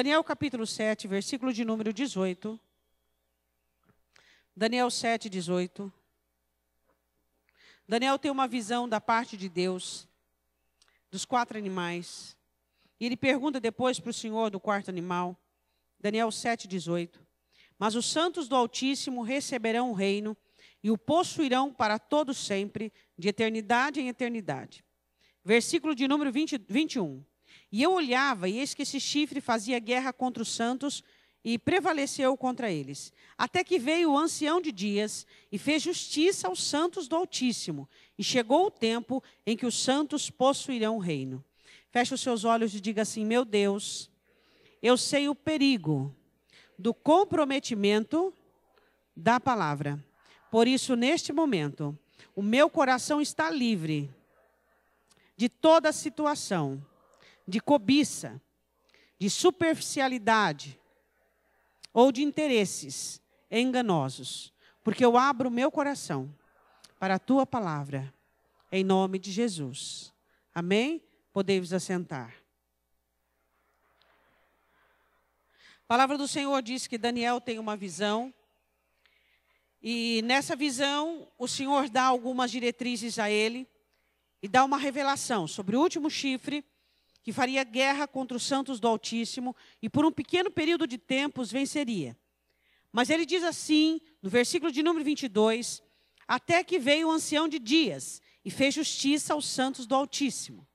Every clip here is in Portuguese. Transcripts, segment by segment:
Daniel capítulo 7, versículo de número 18. Daniel 7, 18. Daniel tem uma visão da parte de Deus, dos 4 animais. E ele pergunta depois para o Senhor do 4º animal. Daniel 7, 18. Mas os santos do Altíssimo receberão o reino e o possuirão para todo sempre, de eternidade em eternidade. Versículo de número 21. E eu olhava, e eis que esse chifre fazia guerra contra os santos e prevaleceu contra eles. Até que veio o ancião de dias e fez justiça aos santos do Altíssimo. E chegou o tempo em que os santos possuirão o reino. Feche os seus olhos e diga assim: meu Deus, eu sei o perigo do comprometimento da palavra. Por isso, neste momento, o meu coração está livre de toda situação de cobiça, de superficialidade ou de interesses enganosos, porque eu abro o meu coração para a tua palavra, em nome de Jesus. Amém? Podei-vos assentar. A palavra do Senhor diz que Daniel tem uma visão, e nessa visão o Senhor dá algumas diretrizes a ele, e dá uma revelação sobre o último chifre, que faria guerra contra os santos do Altíssimo, e por um pequeno período de tempo os venceria. Mas ele diz assim, no versículo de número 22, até que veio o ancião de dias, e fez justiça aos santos do Altíssimo.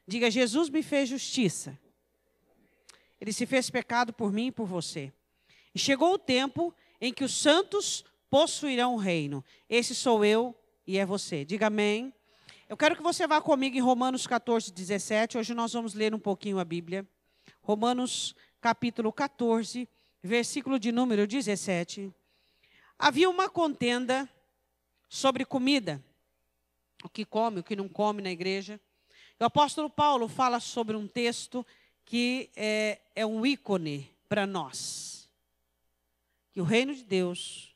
Diga: Jesus me fez justiça. Ele se fez pecado por mim e por você. E chegou o tempo em que os santos possuirão o reino. Esse sou eu e é você. Diga amém. Eu quero que você vá comigo em Romanos 14, 17. Hoje nós vamos ler um pouquinho a Bíblia. Romanos capítulo 14, versículo de número 17. Havia uma contenda sobre comida. O que come, o que não come na igreja. O apóstolo Paulo fala sobre um texto que é um ícone para nós. Que o reino de Deus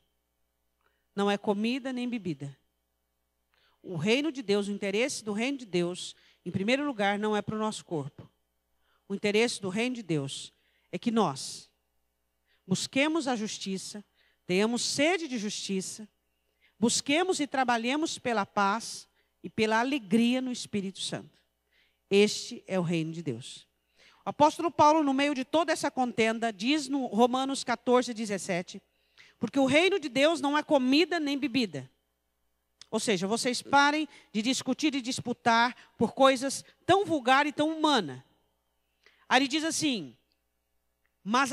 não é comida nem bebida. O reino de Deus, o interesse do reino de Deus, em primeiro lugar, não é para o nosso corpo. O interesse do reino de Deus é que nós busquemos a justiça, tenhamos sede de justiça, busquemos e trabalhemos pela paz e pela alegria no Espírito Santo. Este é o reino de Deus. O apóstolo Paulo, no meio de toda essa contenda, diz no Romanos 14, 17, porque o reino de Deus não é comida nem bebida. Ou seja, vocês parem de discutir e disputar por coisas tão vulgares e tão humanas. Aí ele diz assim, mas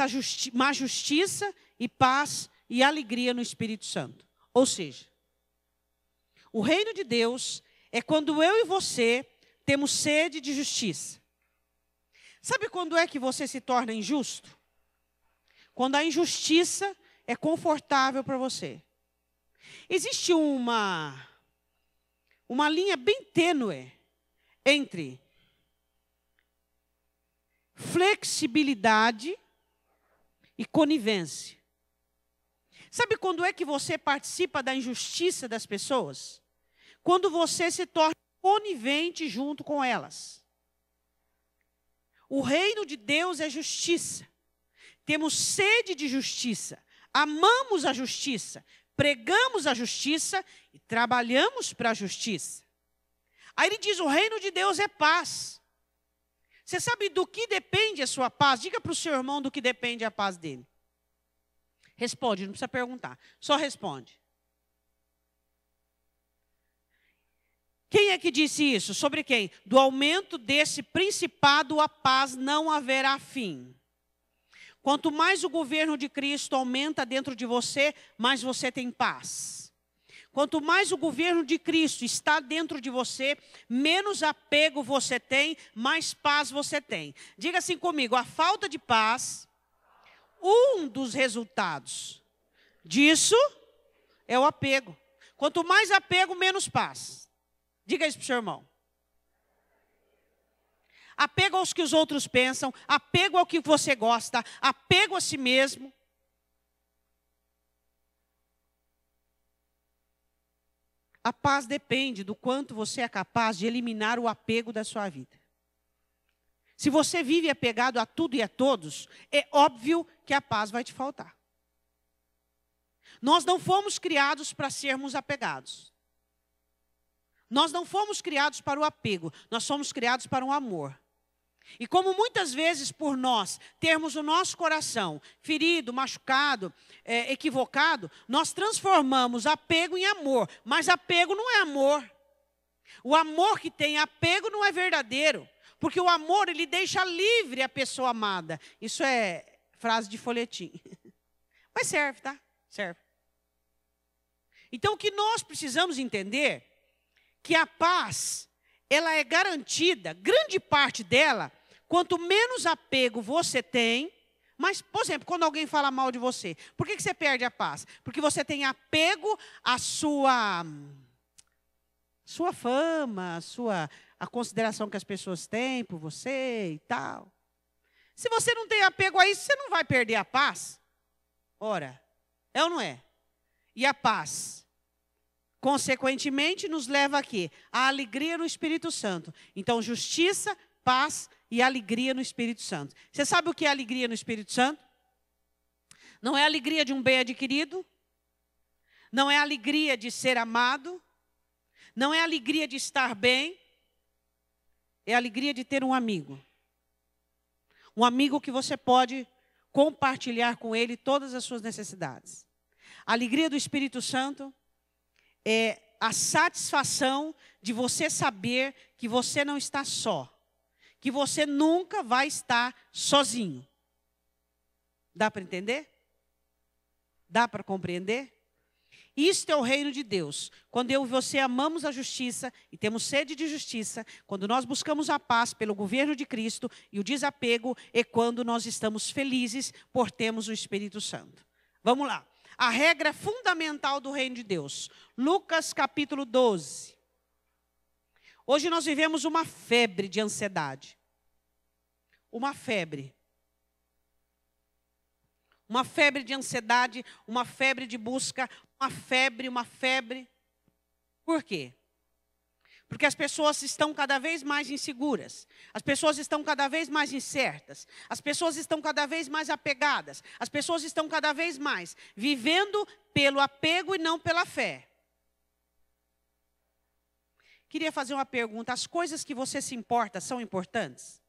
justiça e paz e alegria no Espírito Santo. Ou seja, o reino de Deus é quando eu e você temos sede de justiça. Sabe quando é que você se torna injusto? Quando a injustiça é confortável para você. Existe uma linha bem tênue entre flexibilidade e conivência. Sabe quando é que você participa da injustiça das pessoas? Quando você se torna conivente junto com elas. O reino de Deus é justiça. Temos sede de justiça. Amamos a justiça. Pregamos a justiça e trabalhamos para a justiça. Aí ele diz, o reino de Deus é paz. Você sabe do que depende a sua paz? Diga para o seu irmão do que depende a paz dele. Responde, não precisa perguntar. Só responde. Quem é que disse isso? Sobre quem? Do aumento desse principado, a paz não haverá fim. Quanto mais o governo de Cristo aumenta dentro de você, mais você tem paz. Quanto mais o governo de Cristo está dentro de você, menos apego você tem, mais paz você tem. Diga assim comigo, a falta de paz, um dos resultados disso é o apego. Quanto mais apego, menos paz. Diga isso para o seu irmão. Apego aos que os outros pensam, apego ao que você gosta, apego a si mesmo. A paz depende do quanto você é capaz de eliminar o apego da sua vida. se você vive apegado a tudo e a todos, é óbvio que a paz vai te faltar. Nós não fomos criados para sermos apegados. Nós não fomos criados para o apego, nós somos criados para um amor. E como muitas vezes por nós termos o nosso coração ferido, machucado, equivocado, nós transformamos apego em amor. Mas apego não é amor. O amor que tem apego não é verdadeiro. Porque o amor, ele deixa livre a pessoa amada. Isso é frase de folhetim. Mas serve, tá? Serve. Então o que nós precisamos entender, que a paz, ela é garantida, grande parte dela, quanto menos apego você tem. Mas, por exemplo, quando alguém fala mal de você, por que você perde a paz? Porque você tem apego à sua fama, a consideração que as pessoas têm por você e tal. Se você não tem apego a isso, você não vai perder a paz. Ora, é ou não é? E a paz, consequentemente, nos leva a quê? A alegria no Espírito Santo. Então, justiça, paz e alegria no Espírito Santo. Você sabe o que é alegria no Espírito Santo? Não é a alegria de um bem adquirido. Não é a alegria de ser amado. Não é a alegria de estar bem. É a alegria de ter um amigo. Um amigo que você pode compartilhar com ele todas as suas necessidades. A alegria do Espírito Santo é a satisfação de você saber que você não está só. Que você nunca vai estar sozinho. Dá para entender? Dá para compreender? Isto é o reino de Deus. Quando eu e você amamos a justiça e temos sede de justiça, quando nós buscamos a paz pelo governo de Cristo e o desapego, é quando nós estamos felizes por termos o Espírito Santo. Vamos lá. A regra fundamental do reino de Deus. Lucas capítulo 12. Hoje nós vivemos uma febre de ansiedade. Uma febre. Uma febre de ansiedade, uma febre de busca, uma febre. Por quê? Porque as pessoas estão cada vez mais inseguras. As pessoas estão cada vez mais incertas. As pessoas estão cada vez mais apegadas. As pessoas estão cada vez mais vivendo pelo apego e não pela fé. Queria fazer uma pergunta. As coisas que você se importa são importantes?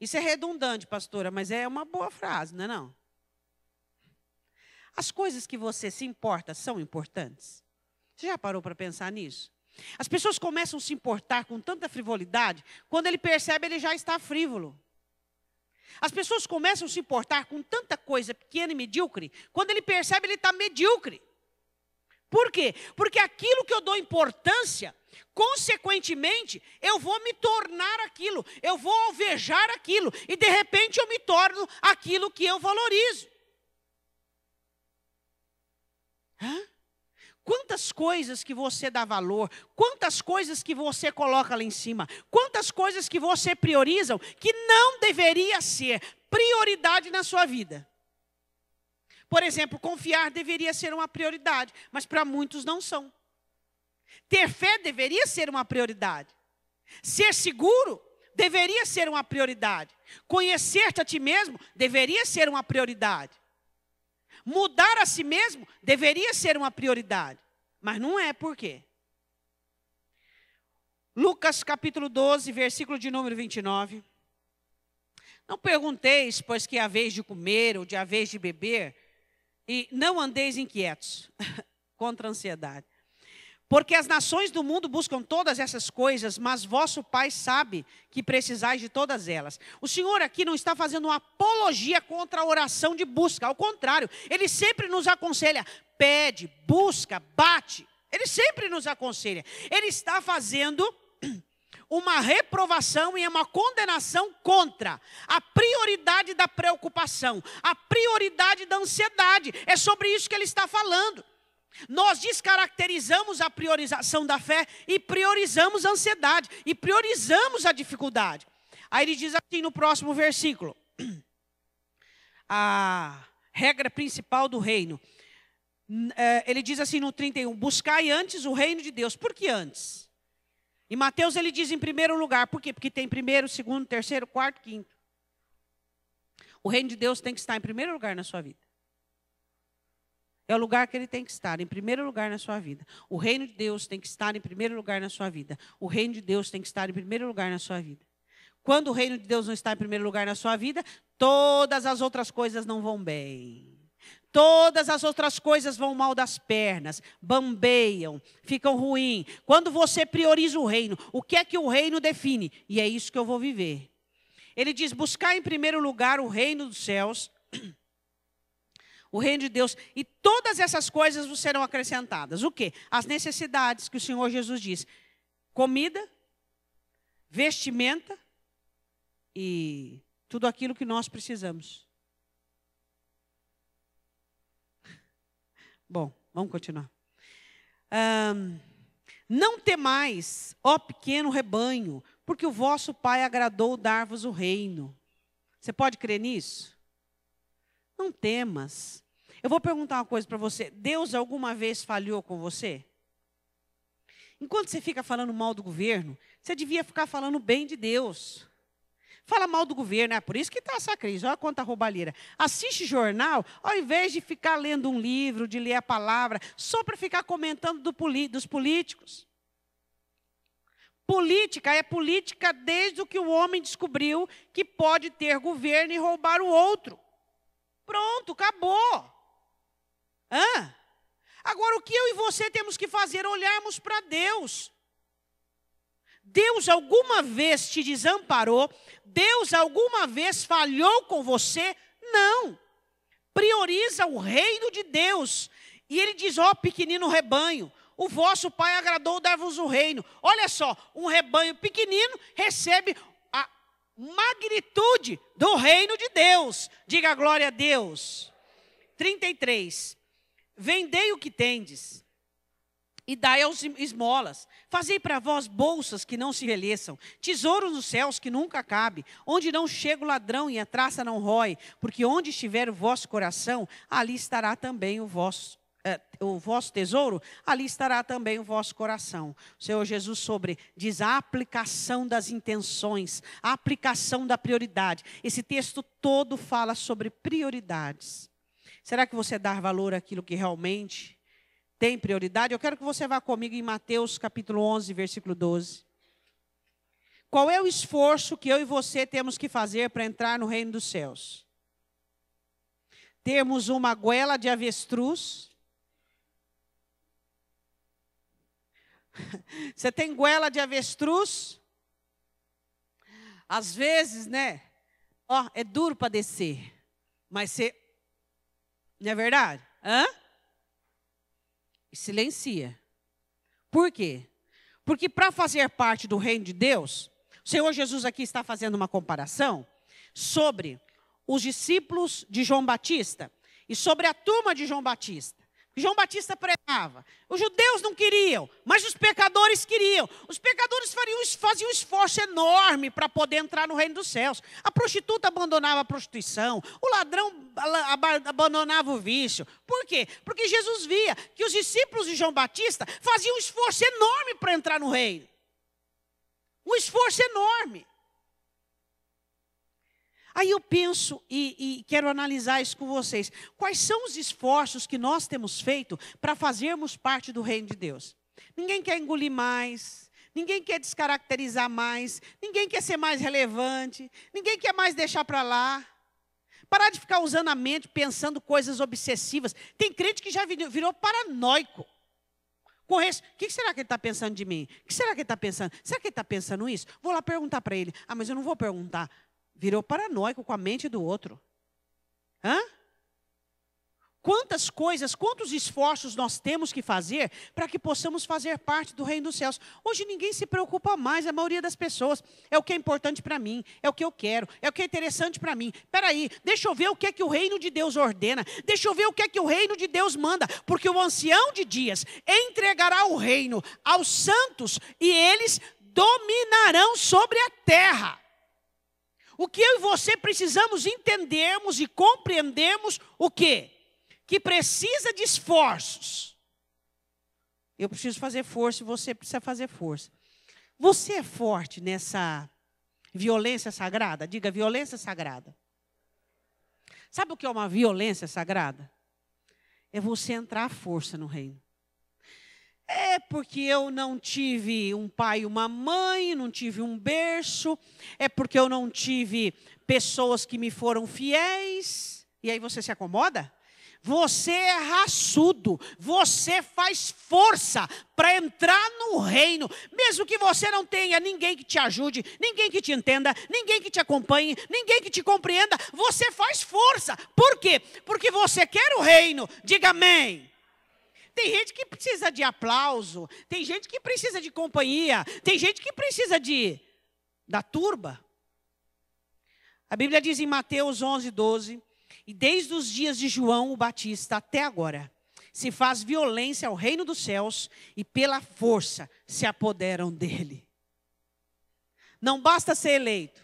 Isso é redundante, pastora, mas é uma boa frase, não é não? As coisas que você se importa são importantes? Você já parou para pensar nisso? As pessoas começam a se importar com tanta frivolidade, quando ele percebe, ele já está frívolo. As pessoas começam a se importar com tanta coisa pequena e medíocre, quando ele percebe, ele está medíocre. Por quê? Porque aquilo que eu dou importância, consequentemente, eu vou me tornar aquilo, eu vou alvejar aquilo, e de repente eu me torno aquilo que eu valorizo. Quantas coisas que você dá valor, quantas coisas que você coloca lá em cima, quantas coisas que você prioriza, que não deveria ser prioridade na sua vida. Por exemplo, confiar deveria ser uma prioridade, mas para muitos não são. Ter fé deveria ser uma prioridade. Ser seguro deveria ser uma prioridade. Conhecer-te a ti mesmo deveria ser uma prioridade. Mudar a si mesmo deveria ser uma prioridade. Mas não é, por quê? Lucas capítulo 12, versículo de número 29. Não pergunteis, pois que é a vez de comer ou de a vez de beber, e não andeis inquietos contra a ansiedade. Porque as nações do mundo buscam todas essas coisas, mas vosso Pai sabe que precisais de todas elas. O Senhor aqui não está fazendo uma apologia contra a oração de busca. Ao contrário, Ele sempre nos aconselha, pede, busca, bate. Ele sempre nos aconselha. Ele está fazendo uma reprovação e uma condenação contra a prioridade da preocupação, a prioridade da ansiedade. É sobre isso que Ele está falando. Nós descaracterizamos a priorização da fé e priorizamos a ansiedade e priorizamos a dificuldade. Aí ele diz assim no próximo versículo, a regra principal do reino. Ele diz assim no 31, buscai antes o reino de Deus. Por que antes? Em Mateus ele diz em primeiro lugar. Por quê? Porque tem primeiro, segundo, terceiro, quarto, quinto. O reino de Deus tem que estar em primeiro lugar na sua vida. É o lugar que ele tem que estar, em primeiro lugar na sua vida. O reino de Deus tem que estar em primeiro lugar na sua vida. O reino de Deus tem que estar em primeiro lugar na sua vida. Quando o reino de Deus não está em primeiro lugar na sua vida, todas as outras coisas não vão bem. Todas as outras coisas vão mal das pernas, bambeiam, ficam ruins. Quando você prioriza o reino, o que é que o reino define? E é isso que eu vou viver. Ele diz, buscar em primeiro lugar o reino dos céus, o reino de Deus, e todas essas coisas vos serão acrescentadas. O quê? As necessidades que o Senhor Jesus diz. Comida, vestimenta e tudo aquilo que nós precisamos. Bom, vamos continuar. Não temais, ó pequeno rebanho, porque o vosso Pai agradou dar-vos o reino. Você pode crer nisso? Não temas. Eu vou perguntar uma coisa para você. Deus alguma vez falhou com você? Enquanto você fica falando mal do governo, você devia ficar falando bem de Deus. Fala mal do governo, é por isso que está essa crise. Olha quanta roubalheira. Assiste jornal, ao invés de ficar lendo um livro, de ler a palavra, só para ficar comentando dos políticos. Política é política desde o que o homem descobriu que pode ter governo e roubar o outro. Pronto, acabou. Agora, o que eu e você temos que fazer é olharmos para Deus. Deus alguma vez te desamparou? Deus alguma vez falhou com você? Não. Prioriza o reino de Deus. E ele diz, ó pequenino rebanho, o vosso Pai agradou dar-vos o reino. Olha só, um rebanho pequenino recebe a magnitude do reino de Deus. Diga glória a Deus. 33. Vendei o que tendes e dai aos esmolas. Fazei para vós bolsas que não se envelheçam, tesouros nos céus que nunca acabem, onde não chega o ladrão e a traça não rói, porque onde estiver o vosso coração, ali estará também o vosso tesouro, ali estará também o vosso coração. O Senhor Jesus diz a aplicação das intenções, a aplicação da prioridade. Esse texto todo fala sobre prioridades. Será que você dá valor àquilo que realmente tem prioridade? Eu quero que você vá comigo em Mateus capítulo 11, versículo 12. Qual é o esforço que eu e você temos que fazer para entrar no reino dos céus? Termos uma goela de avestruz. Você tem goela de avestruz? Às vezes, né? É duro para descer. Mas você... Não é verdade? E silencia. Por quê? Porque para fazer parte do reino de Deus, o Senhor Jesus aqui está fazendo uma comparação sobre os discípulos de João Batista e sobre a turma de João Batista. João Batista pregava. Os judeus não queriam, mas os pecadores queriam. Os pecadores faziam um esforço enorme para poder entrar no reino dos céus. A prostituta abandonava a prostituição. O ladrão abandonava o vício. Por quê? Porque Jesus via que os discípulos de João Batista faziam um esforço enorme para entrar no reino. Um esforço enorme. Aí eu penso e quero analisar isso com vocês. Quais são os esforços que nós temos feito para fazermos parte do reino de Deus? Ninguém quer engolir mais, ninguém quer descaracterizar mais, ninguém quer ser mais relevante, ninguém quer mais deixar para lá. Parar de ficar usando a mente, pensando coisas obsessivas. Tem crente que já virou paranoico. O que será que ele está pensando de mim? O que será que ele está pensando? Será que ele está pensando isso? Vou lá perguntar para ele. Mas eu não vou perguntar. Virou paranoico com a mente do outro. Quantas coisas, quantos esforços nós temos que fazer para que possamos fazer parte do reino dos céus. Hoje ninguém se preocupa mais, a maioria das pessoas. É o que é importante para mim, é o que eu quero, é o que é interessante para mim. Espera aí, deixa eu ver o que é que o reino de Deus ordena. Deixa eu ver o que é que o reino de Deus manda. Porque o ancião de dias entregará o reino aos santos e eles dominarão sobre a terra. O que eu e você precisamos entendermos e compreendermos o quê? Que precisa de esforços. Eu preciso fazer força e você precisa fazer força. Você é forte nessa violência sagrada? Diga, violência sagrada. Sabe o que é uma violência sagrada? É você entrar à força no reino. É porque eu não tive um pai e uma mãe, não tive um berço. É porque eu não tive pessoas que me foram fiéis. E aí você se acomoda? Você é raçudo. Você faz força para entrar no reino. Mesmo que você não tenha ninguém que te ajude, ninguém que te entenda, ninguém que te acompanhe, ninguém que te compreenda. Você faz força. Por quê? Porque você quer o reino. Diga amém. Tem gente que precisa de aplauso, tem gente que precisa de companhia, tem gente que precisa da turba. A Bíblia diz em Mateus 11:12, e desde os dias de João o Batista até agora, se faz violência ao reino dos céus e pela força se apoderam dele. Não basta ser eleito,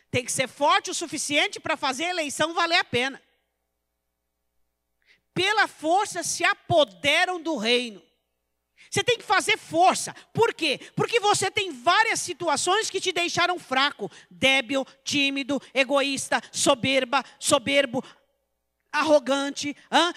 tem que ser forte o suficiente para fazer a eleição valer a pena. Pela força se apoderam do reino. Você tem que fazer força. Por quê? Porque você tem várias situações que te deixaram fraco. Débil, tímido, egoísta, soberbo, arrogante,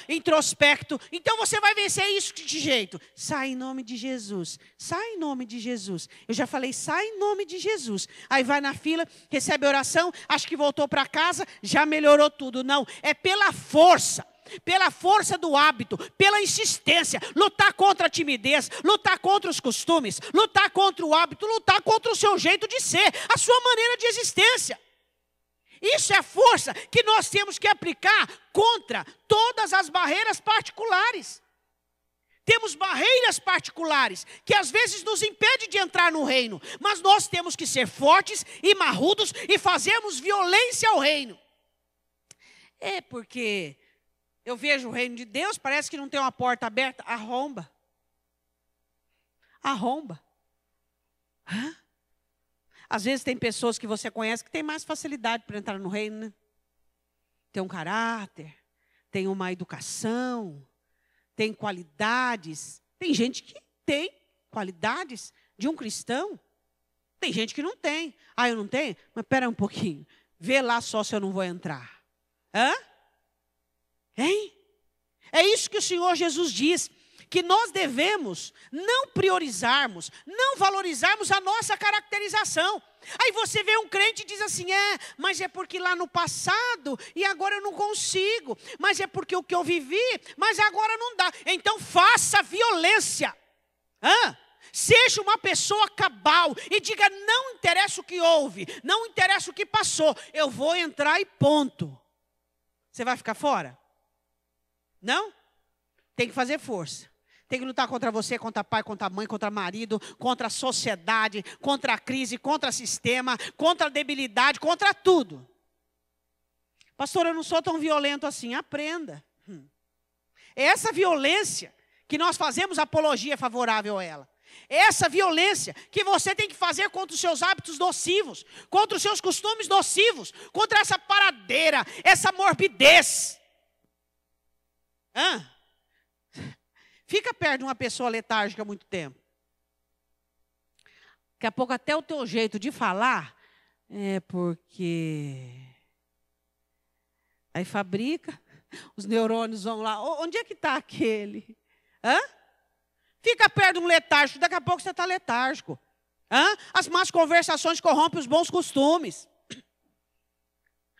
introspecto. Então você vai vencer isso de que jeito? Sai em nome de Jesus. Sai em nome de Jesus. Eu já falei, sai em nome de Jesus. Aí vai na fila, recebe a oração, acha que voltou para casa, já melhorou tudo. Não, é pela força. Pela força do hábito, pela insistência, lutar contra a timidez, lutar contra os costumes, lutar contra o hábito, lutar contra o seu jeito de ser, a sua maneira de existência. Isso é a força que nós temos que aplicar contra todas as barreiras particulares. Temos barreiras particulares que às vezes nos impedem de entrar no reino, mas nós temos que ser fortes e marrudos e fazermos violência ao reino. É porque eu vejo o reino de Deus, parece que não tem uma porta aberta. Arromba. Arromba. Às vezes tem pessoas que você conhece que tem mais facilidade para entrar no reino, né? Tem um caráter, tem uma educação, tem qualidades. Tem gente que tem qualidades de um cristão. Tem gente que não tem. Ah, eu não tenho? Mas espera um pouquinho. Vê lá só se eu não vou entrar. Hein? É isso que o Senhor Jesus diz, que nós devemos não priorizarmos, não valorizarmos a nossa caracterização. Aí você vê um crente e diz assim, mas é porque lá no passado, e agora eu não consigo, mas é porque o que eu vivi, mas agora não dá. Então faça violência. Seja uma pessoa cabal e diga, não interessa o que houve, não interessa o que passou, eu vou entrar e ponto. Você vai ficar fora? Não? Tem que fazer força. Tem que lutar contra você, contra pai, contra mãe, contra marido, contra a sociedade, contra a crise, contra o sistema, contra a debilidade, contra tudo. Pastor, eu não sou tão violento assim. Aprenda. É essa violência que nós fazemos apologia favorável a ela. É essa violência que você tem que fazer contra os seus hábitos nocivos, contra os seus costumes nocivos, contra essa paradeira, essa morbidez. Fica perto de uma pessoa letárgica há muito tempo. Daqui a pouco até o teu jeito de falar é porque... Aí fabrica, os neurônios vão lá. Onde é que está aquele? Fica perto de um letárgico, daqui a pouco você está letárgico. As más conversações corrompem os bons costumes.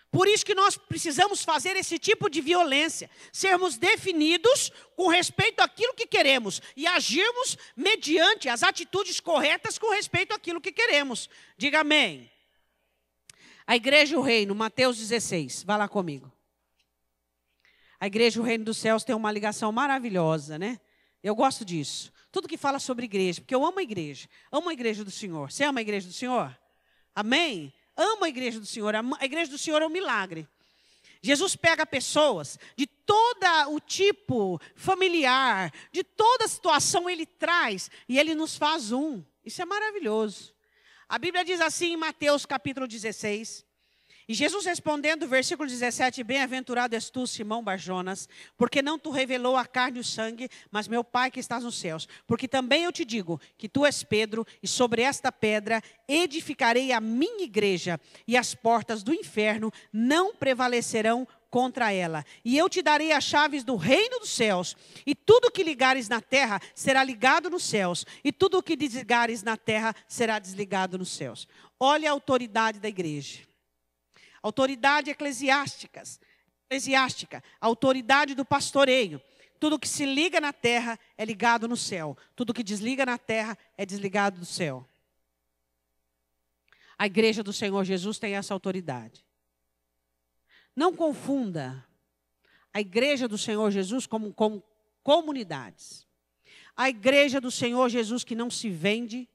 Por isso que nós precisamos fazer esse tipo de violência. Sermos definidos com respeito àquilo que queremos. E agirmos mediante as atitudes corretas com respeito àquilo que queremos. Diga amém. A igreja e o reino, Mateus 16. Vai lá comigo. A igreja e o reino dos céus tem uma ligação maravilhosa, né? Eu gosto disso. Tudo que fala sobre igreja, porque eu amo a igreja. Amo a igreja do Senhor. Você ama a igreja do Senhor? Amém? Amo a igreja do Senhor. A igreja do Senhor é um milagre. Jesus pega pessoas de todo o tipo familiar, de toda situação ele traz e ele nos faz um. Isso é maravilhoso. A Bíblia diz assim em Mateus capítulo 16. E Jesus respondendo, versículo 17, bem-aventurado és tu, Simão Barjonas, porque não tu revelou a carne e o sangue, mas meu Pai que estás nos céus. Porque também eu te digo que tu és Pedro, e sobre esta pedra edificarei a minha igreja, e as portas do inferno não prevalecerão contra ela. E eu te darei as chaves do reino dos céus, e tudo que ligares na terra será ligado nos céus, e tudo que desligares na terra será desligado nos céus. Olha a autoridade da igreja. Autoridade eclesiástica, a autoridade do pastoreio. Tudo que se liga na terra é ligado no céu. Tudo que desliga na terra é desligado do céu. A igreja do Senhor Jesus tem essa autoridade. Não confunda a igreja do Senhor Jesus como comunidades. A igreja do Senhor Jesus que não se vende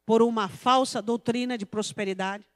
por uma falsa doutrina de prosperidade.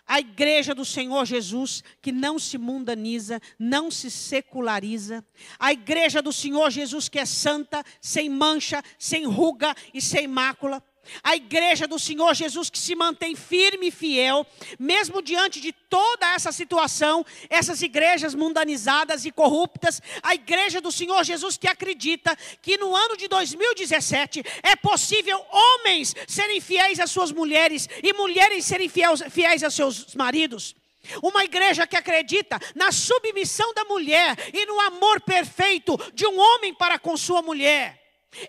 A igreja do Senhor Jesus que não se mundaniza, não se seculariza. A igreja do Senhor Jesus que é santa, sem mancha, sem ruga e sem mácula. A igreja do Senhor Jesus que se mantém firme e fiel, mesmo diante de toda essa situação, essas igrejas mundanizadas e corruptas. A igreja do Senhor Jesus que acredita que no ano de 2017 é possível homens serem fiéis às suas mulheres e mulheres serem fiéis aos seus maridos. Uma igreja que acredita na submissão da mulher e no amor perfeito de um homem para com sua mulher.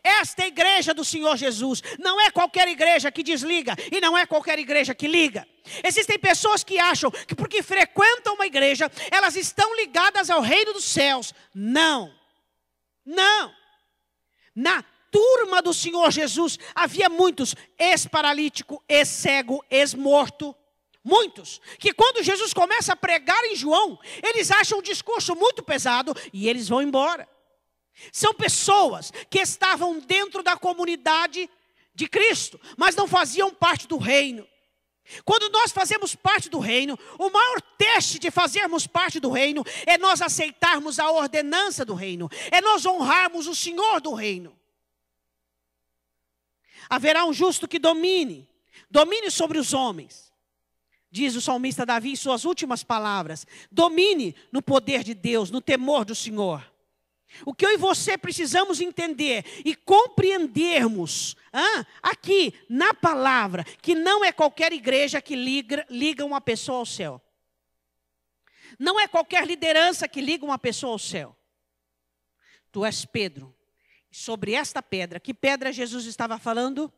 Esta é a igreja do Senhor Jesus. Não é qualquer igreja que desliga e não é qualquer igreja que liga. Existem pessoas que acham que porque frequentam uma igreja, elas estão ligadas ao reino dos céus. Não. Não. Na turma do Senhor Jesus havia muitos ex-paralítico, ex-cego, ex-morto. Muitos, que quando Jesus começa a pregar em João, eles acham o discurso muito pesado e eles vão embora. São pessoas que estavam dentro da comunidade de Cristo, mas não faziam parte do reino. Quando nós fazemos parte do reino, o maior teste de fazermos parte do reino é nós aceitarmos a ordenança do reino, é nós honrarmos o Senhor do reino. Haverá um justo que domine sobre os homens. Diz o salmista Davi em suas últimas palavras: domine no poder de Deus, no temor do Senhor. O que eu e você precisamos entender e compreendermos aqui na palavra, que não é qualquer igreja que liga uma pessoa ao céu. Não é qualquer liderança que liga uma pessoa ao céu. Tu és Pedro. Sobre esta pedra, que pedra Jesus estava falando?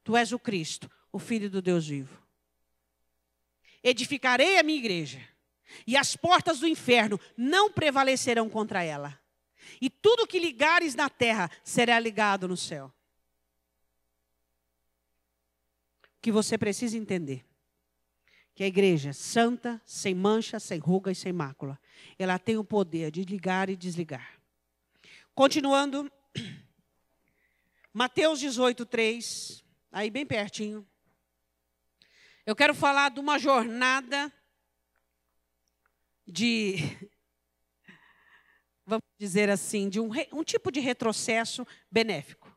Tu és o Cristo, o Filho do Deus vivo. Edificarei a minha igreja, e as portas do inferno não prevalecerão contra ela. E tudo que ligares na terra será ligado no céu. O que você precisa entender, que a igreja santa, sem mancha, sem ruga e sem mácula, ela tem o poder de ligar e desligar. Continuando, Mateus 18:3, aí bem pertinho. Eu quero falar de uma jornada vamos dizer assim, de um tipo de retrocesso benéfico.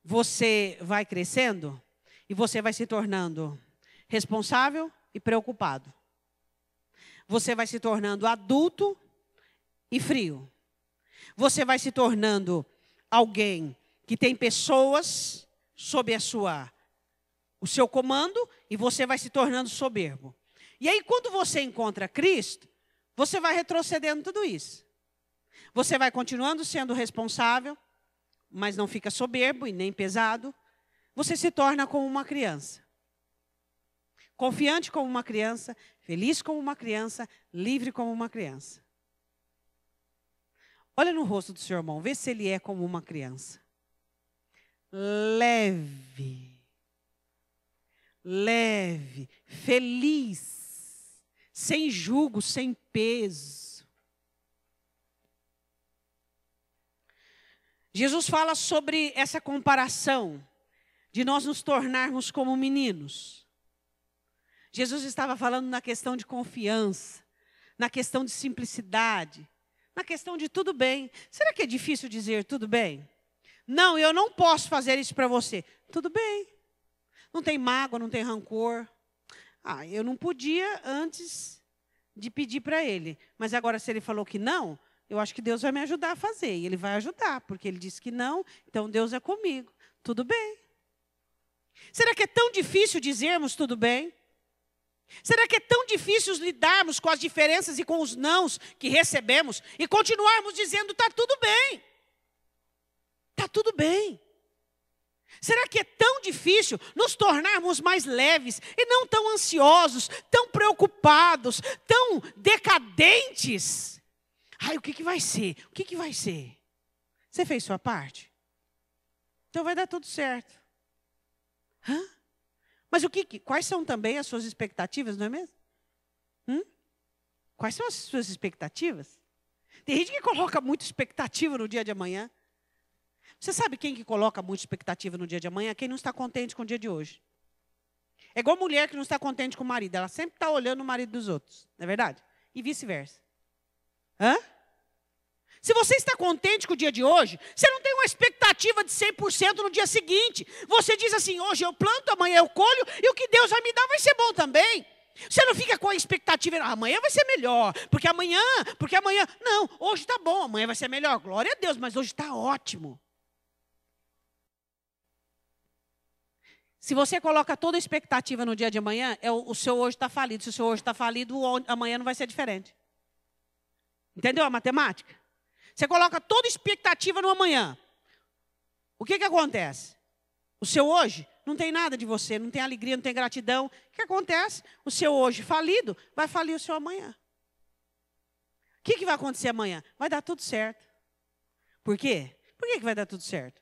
Você vai crescendo e você vai se tornando responsável e preocupado. Você vai se tornando adulto e frio. Você vai se tornando alguém que tem pessoas sob o seu comando e você vai se tornando soberbo. E aí, quando você encontra Cristo, você vai retrocedendo tudo isso. Você vai continuando sendo responsável, mas não fica soberbo e nem pesado. Você se torna como uma criança. Confiante como uma criança, feliz como uma criança, livre como uma criança. Olha no rosto do seu irmão, vê se ele é como uma criança. Leve, feliz. Sem jugo, sem peso. Jesus fala sobre essa comparação de nós nos tornarmos como meninos. Jesus estava falando na questão de confiança, na questão de simplicidade, na questão de tudo bem. Será que é difícil dizer tudo bem? Não, eu não posso fazer isso para você. Tudo bem. Não tem mágoa, não tem rancor. Eu não podia antes de pedir para ele. Mas agora, se ele falou que não, eu acho que Deus vai me ajudar a fazer. E ele vai ajudar, porque ele disse que não, então Deus é comigo. Tudo bem. Será que é tão difícil dizermos tudo bem? Será que é tão difícil lidarmos com as diferenças e com os nãos que recebemos e continuarmos dizendo, está tudo bem? Está tudo bem. Será que é tão difícil nos tornarmos mais leves e não tão ansiosos, tão preocupados, tão decadentes? O que vai ser? O que vai ser? Você fez sua parte? Então vai dar tudo certo. Mas quais são também as suas expectativas, não é mesmo? Quais são as suas expectativas? Tem gente que coloca muita expectativa no dia de amanhã. Você sabe quem que coloca muita expectativa no dia de amanhã? Quem não está contente com o dia de hoje. É igual mulher que não está contente com o marido. Ela sempre está olhando o marido dos outros. Não é verdade? E vice-versa. Se você está contente com o dia de hoje, você não tem uma expectativa de 100% no dia seguinte. Você diz assim, hoje eu planto, amanhã eu colho, e o que Deus vai me dar vai ser bom também. Você não fica com a expectativa, amanhã vai ser melhor, porque amanhã. Não, hoje está bom, amanhã vai ser melhor. Glória a Deus, mas hoje está ótimo. Se você coloca toda a expectativa no dia de amanhã, o seu hoje está falido. Se o seu hoje está falido, amanhã não vai ser diferente. Entendeu a matemática? Você coloca toda a expectativa no amanhã. O que acontece? O seu hoje não tem nada de você, não tem alegria, não tem gratidão. O que acontece? O seu hoje falido vai falir o seu amanhã. O que vai acontecer amanhã? Vai dar tudo certo. Por quê? Por que vai dar tudo certo?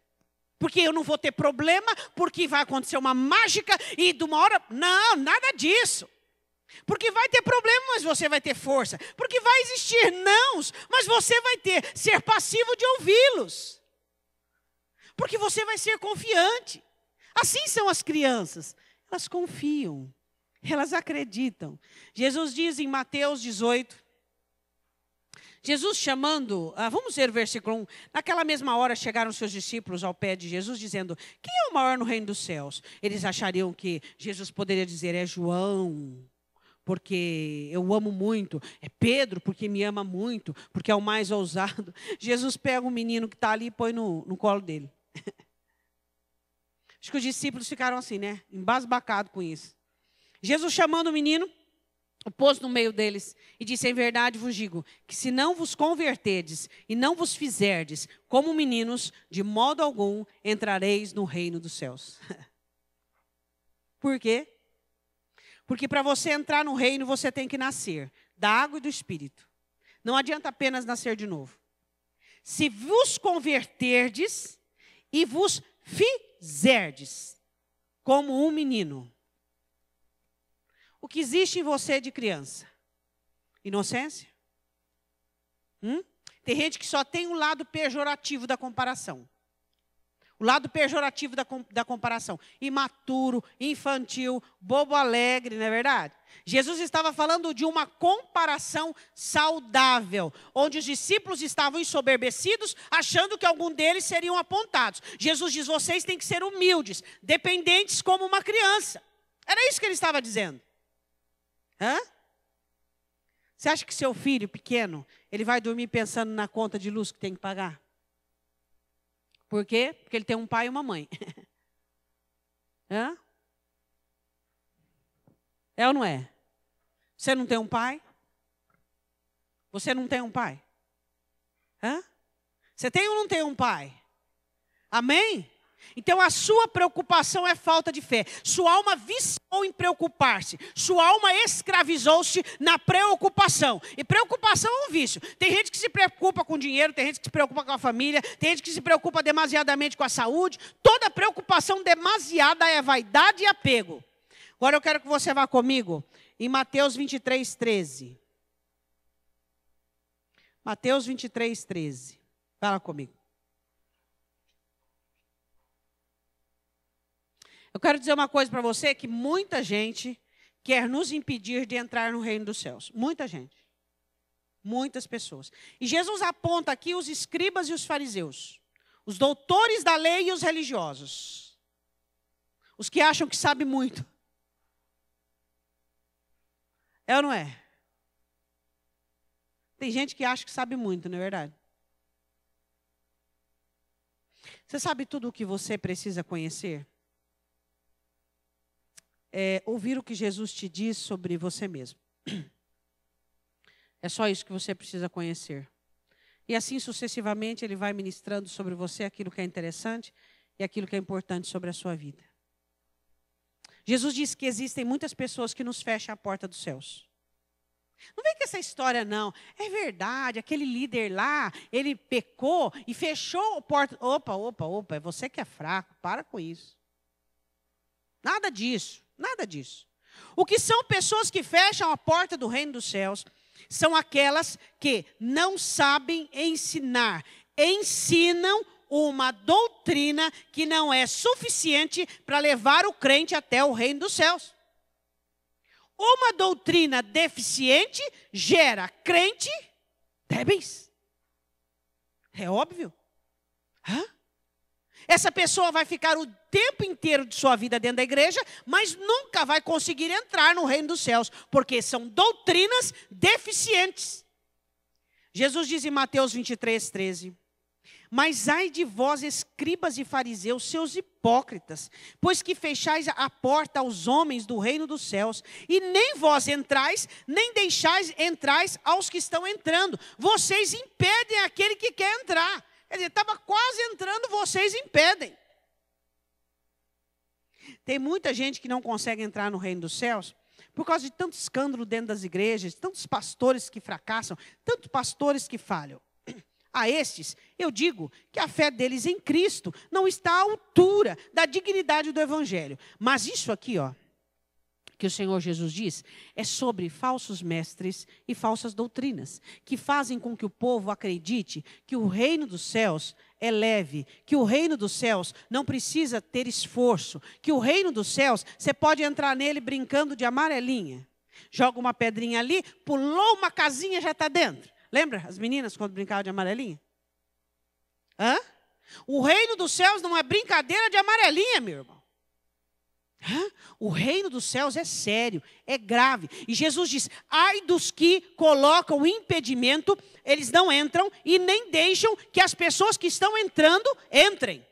Porque eu não vou ter problema, porque vai acontecer uma mágica e de uma hora... Não, nada disso. Porque vai ter problema, mas você vai ter força. Porque vai existir nãos, mas você vai ser passivo de ouvi-los. Porque você vai ser confiante. Assim são as crianças. Elas confiam. Elas acreditam. Jesus diz em Mateus 18. Jesus chamando, vamos ver o versículo 1. Naquela mesma hora chegaram seus discípulos ao pé de Jesus, dizendo, quem é o maior no reino dos céus? Eles achariam que Jesus poderia dizer, é João, porque eu amo muito. É Pedro, porque me ama muito, porque é o mais ousado. Jesus pega o menino que está ali e põe no colo dele. Acho que os discípulos ficaram assim, né? Embasbacados com isso. Jesus chamando o menino, o pôs no meio deles e disse, em verdade vos digo, que se não vos converterdes e não vos fizerdes como meninos, de modo algum entrareis no reino dos céus. Por quê? Porque para você entrar no reino, você tem que nascer da água e do Espírito. Não adianta apenas nascer de novo. Se vos converterdes e vos fizerdes como um menino. O que existe em você de criança? Inocência? Tem gente que só tem o lado pejorativo da comparação. O lado pejorativo da comparação. Imaturo, infantil, bobo alegre, não é verdade? Jesus estava falando de uma comparação saudável, onde os discípulos estavam ensoberbecidos, achando que algum deles seriam apontados. Jesus diz, vocês têm que ser humildes, dependentes como uma criança. Era isso que ele estava dizendo. Você acha que seu filho pequeno, ele vai dormir pensando na conta de luz que tem que pagar? Por quê? Porque ele tem um pai e uma mãe. É ou não é? Você não tem um pai? Você não tem um pai? Você tem ou não tem um pai? Amém? Então a sua preocupação é falta de fé. Sua alma viciou em preocupar-se. Sua alma escravizou-se na preocupação. E preocupação é um vício. Tem gente que se preocupa com dinheiro, tem gente que se preocupa com a família, tem gente que se preocupa demasiadamente com a saúde. Toda preocupação demasiada é vaidade e apego. Agora eu quero que você vá comigo em Mateus 23, 13. Mateus 23, 13. Fala comigo. Eu quero dizer uma coisa para você, que muita gente quer nos impedir de entrar no reino dos céus. Muita gente. Muitas pessoas. E Jesus aponta aqui os escribas e os fariseus. Os doutores da lei e os religiosos. Os que acham que sabem muito. É ou não é? Tem gente que acha que sabe muito, não é verdade? Você sabe tudo o que você precisa conhecer? É ouvir o que Jesus te diz sobre você mesmo. É só isso que você precisa conhecer. E assim sucessivamente ele vai ministrando sobre você aquilo que é interessante e aquilo que é importante sobre a sua vida. Jesus disse que existem muitas pessoas que nos fecham a porta dos céus. Não vem com essa história, não. É verdade, aquele líder lá, ele pecou e fechou a porta. Opa, é você que é fraco, para com isso. Nada disso, nada disso. O que são pessoas que fecham a porta do reino dos céus são aquelas que não sabem ensinar, ensinam uma doutrina que não é suficiente para levar o crente até o reino dos céus. Uma doutrina deficiente gera crente débeis. É óbvio. Essa pessoa vai ficar o tempo inteiro de sua vida dentro da igreja, mas nunca vai conseguir entrar no reino dos céus, porque são doutrinas deficientes. Jesus diz em Mateus 23, 13: mas ai de vós, escribas e fariseus, seus hipócritas, pois que fechais a porta aos homens do reino dos céus, e nem vós entrais, nem deixais entrais aos que estão entrando. Vocês impedem aquele que quer entrar. Quer dizer, estava quase entrando, vocês impedem. Tem muita gente que não consegue entrar no reino dos céus por causa de tanto escândalo dentro das igrejas, tantos pastores que fracassam, tantos pastores que falham. A estes, eu digo que a fé deles em Cristo não está à altura da dignidade do Evangelho. Mas isso aqui, que o Senhor Jesus diz, é sobre falsos mestres e falsas doutrinas, que fazem com que o povo acredite que o reino dos céus é leve, que o reino dos céus não precisa ter esforço, que o reino dos céus, você pode entrar nele brincando de amarelinha. Joga uma pedrinha ali, pulou uma casinha, já está dentro. Lembra as meninas quando brincavam de amarelinha? O reino dos céus não é brincadeira de amarelinha, meu irmão. O reino dos céus é sério, é grave. E Jesus diz, ai dos que colocam impedimento, eles não entram e nem deixam que as pessoas que estão entrando, entrem.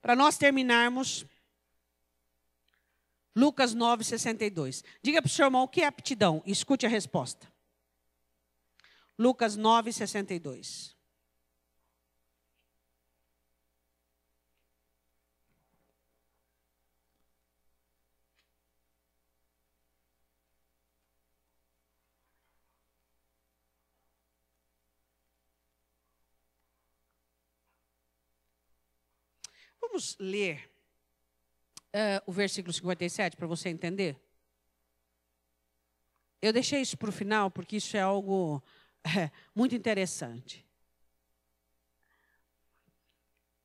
Para nós terminarmos, Lucas 9, 62. Diga para o seu irmão o que é aptidão. Escute a resposta. Lucas 9, 62. Vamos ler o versículo 57 para você entender. Eu deixei isso para o final porque isso é algo muito interessante.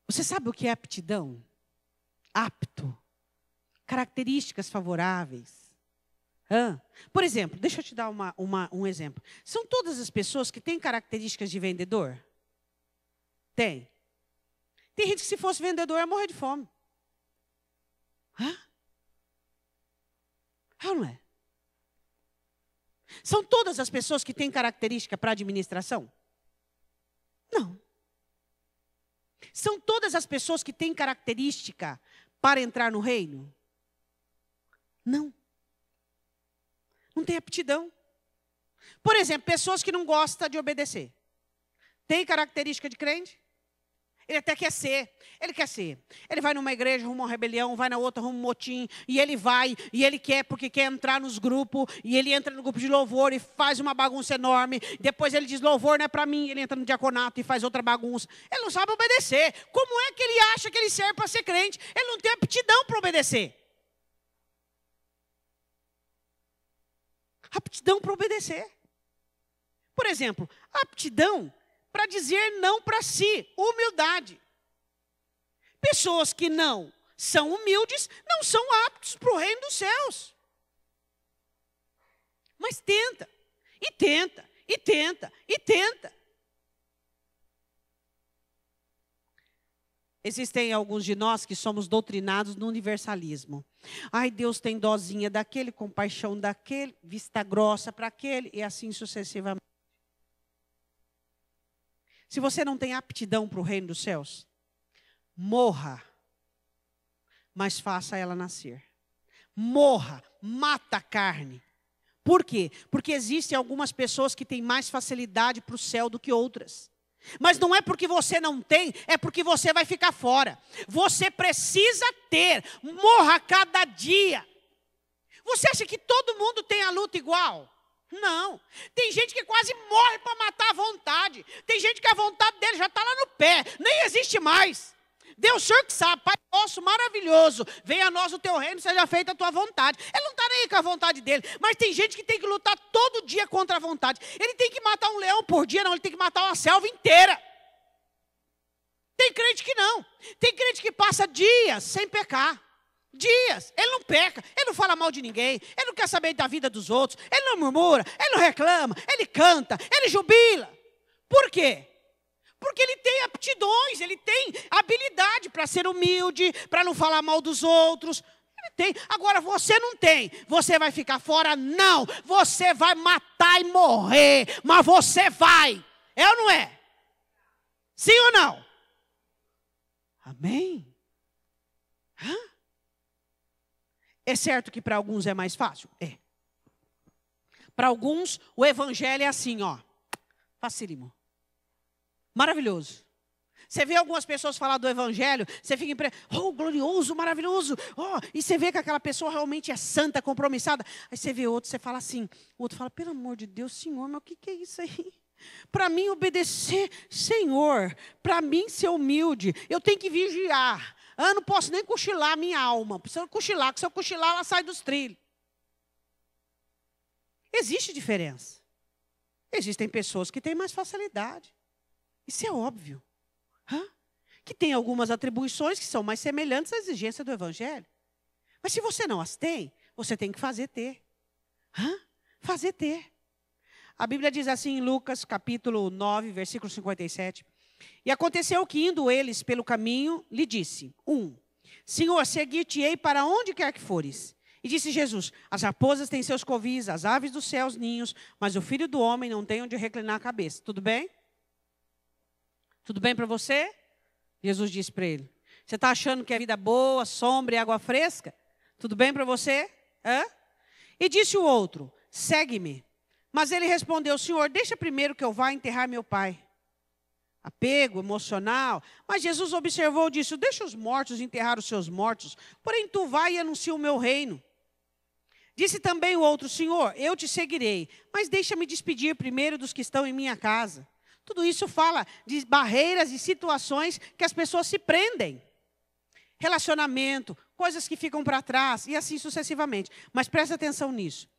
Você sabe o que é aptidão? Apto. Características favoráveis. Por exemplo, deixa eu te dar um exemplo. São todas as pessoas que têm características de vendedor? Tem. Tem gente que se fosse vendedor ia morrer de fome. Não é? São todas as pessoas que têm característica para administração? Não. São todas as pessoas que têm característica para entrar no reino? Não. Não tem aptidão. Por exemplo, pessoas que não gostam de obedecer. Tem característica de crente? Ele até quer ser. Ele quer ser. Ele vai numa igreja, arruma uma rebelião, vai na outra, arruma um motim, e ele vai, e ele quer, porque quer entrar nos grupos, e ele entra no grupo de louvor e faz uma bagunça enorme. Depois ele diz, louvor não é para mim, ele entra no diaconato e faz outra bagunça. Ele não sabe obedecer. Como é que ele acha que ele serve para ser crente? Ele não tem aptidão para obedecer. Aptidão para obedecer. Por exemplo, aptidão para dizer não para si, humildade. Pessoas que não são humildes, não são aptos para o reino dos céus. Mas tenta, e tenta, e tenta, e tenta. Existem alguns de nós que somos doutrinados no universalismo. Ai, Deus tem dozinha daquele, compaixão daquele, vista grossa para aquele, e assim sucessivamente. Se você não tem aptidão para o reino dos céus, morra, mas faça ela nascer. Morra, mata a carne. Por quê? Porque existem algumas pessoas que têm mais facilidade para o céu do que outras. Mas não é porque você não tem, é porque você vai ficar fora. Você precisa ter, morra cada dia. Você acha que todo mundo tem a luta igual? Não. Tem gente que quase morre para matar a vontade. Tem gente que a vontade dele já está lá no pé, nem existe mais. Deus, o Senhor que sabe, Pai nosso maravilhoso, venha a nós o teu reino, seja feita a tua vontade. Ele não está nem aí com a vontade dele, mas tem gente que tem que lutar todo dia contra a vontade. Ele tem que matar um leão por dia, não, ele tem que matar uma selva inteira. Tem crente que não. Tem crente que passa dias sem pecar. Dias. Ele não peca, ele não fala mal de ninguém, ele não quer saber da vida dos outros, ele não murmura, ele não reclama, ele canta, ele jubila. Por quê? Porque ele tem aptidões, ele tem habilidade para ser humilde, para não falar mal dos outros. Ele tem. Agora você não tem. Você vai ficar fora? Não. Você vai matar e morrer. Mas você vai. É ou não é? Sim ou não? Amém? Hã? É certo que para alguns é mais fácil? É. Para alguns o evangelho é assim, ó. Facílimo. Maravilhoso. Você vê algumas pessoas falar do evangelho, você fica oh, glorioso, maravilhoso. Oh, e você vê que aquela pessoa realmente é santa, compromissada. Aí você vê outro, você fala assim, o outro fala, pelo amor de Deus, Senhor, mas o que é isso aí? Para mim obedecer, Senhor, para mim ser humilde, eu tenho que vigiar. Eu não posso nem cochilar a minha alma. Preciso cochilar, porque se eu cochilar, ela sai dos trilhos. Existe diferença. Existem pessoas que têm mais facilidade. Isso é óbvio. Que tem algumas atribuições que são mais semelhantes à exigência do evangelho. Mas se você não as tem, você tem que fazer ter. Fazer ter. A Bíblia diz assim em Lucas, capítulo 9, versículo 57. E aconteceu que, indo eles pelo caminho, lhe disse, Senhor, seguir-te-ei para onde quer que fores. E disse Jesus, as raposas têm seus covis, as aves dos céus ninhos, mas o Filho do Homem não tem onde reclinar a cabeça. Tudo bem? Tudo bem para você? Jesus disse para ele. Você está achando que é vida boa, sombra e água fresca? Tudo bem para você? E disse o outro, segue-me. Mas ele respondeu, Senhor, deixa primeiro que eu vá enterrar meu pai. Apego emocional. Mas Jesus observou e disse, deixa os mortos enterrar os seus mortos, porém tu vai e anuncia o meu reino. Disse também o outro, Senhor, eu te seguirei, mas deixa-me despedir primeiro dos que estão em minha casa. Tudo isso fala de barreiras e situações que as pessoas se prendem. Relacionamento, coisas que ficam para trás e assim sucessivamente. Mas presta atenção nisso.